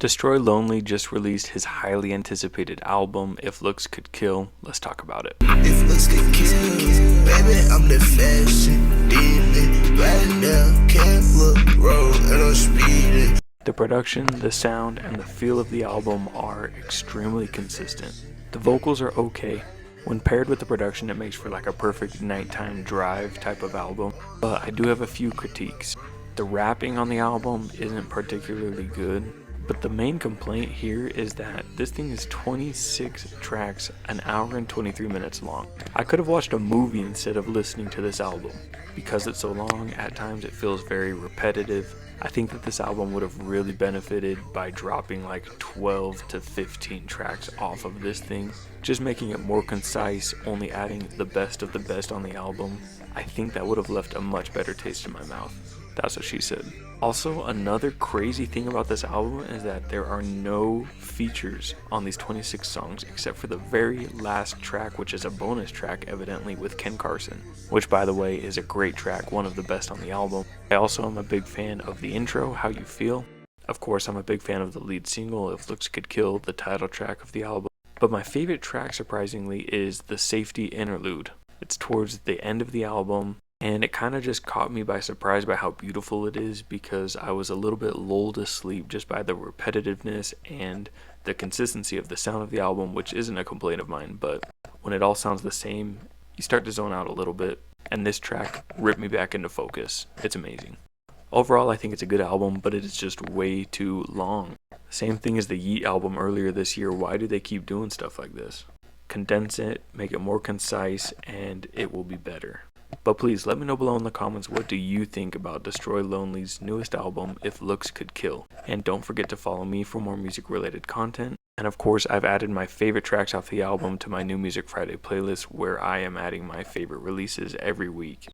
Destroy Lonely just released his highly anticipated album, If Looks Could Kill. Let's talk about it. If looks could kill, baby, I'm the fashion demon. Right now, can't look road and I'm speeding. The production, the sound, and the feel of the album are extremely consistent. The vocals are okay. When paired with the production, it makes for like a perfect nighttime drive type of album. But I do have a few critiques. The rapping on the album isn't particularly good. But the main complaint here is that this thing is 26 tracks, an hour and 23 minutes long. I could have watched a movie instead of listening to this album. Because it's so long, at times it feels very repetitive. I think that this album would have really benefited by dropping like 12 to 15 tracks off of this thing. Just making it more concise, only adding the best of the best on the album. I think that would have left a much better taste in my mouth. That's what she said. Also, another crazy thing about this album is that there are no features on these 26 songs except for the very last track, which is a bonus track evidently with Ken Carson, which by the way is a great track, one of the best on the album. I also am a big fan of the intro, How You Feel. Of course, I'm a big fan of the lead single, If Looks Could Kill, the title track of the album. But my favorite track, surprisingly, is the Safety Interlude. It's towards the end of the album. And it kind of just caught me by surprise by how beautiful it is, because I was a little bit lulled asleep just by the repetitiveness and the consistency of the sound of the album, which isn't a complaint of mine, but when it all sounds the same, you start to zone out a little bit, and this track ripped me back into focus. It's amazing. Overall, I think it's a good album, but it is just way too long. Same thing as the Yeet album earlier this year. Why do they keep doing stuff like this? Condense it, make it more concise, and it will be better. But please let me know below in the comments, what do you think about Destroy Lonely's newest album, If Looks Could Kill? And don't forget to follow me for more music related content. And of course, I've added my favorite tracks off the album to my new Music Friday playlist, where I am adding my favorite releases every week.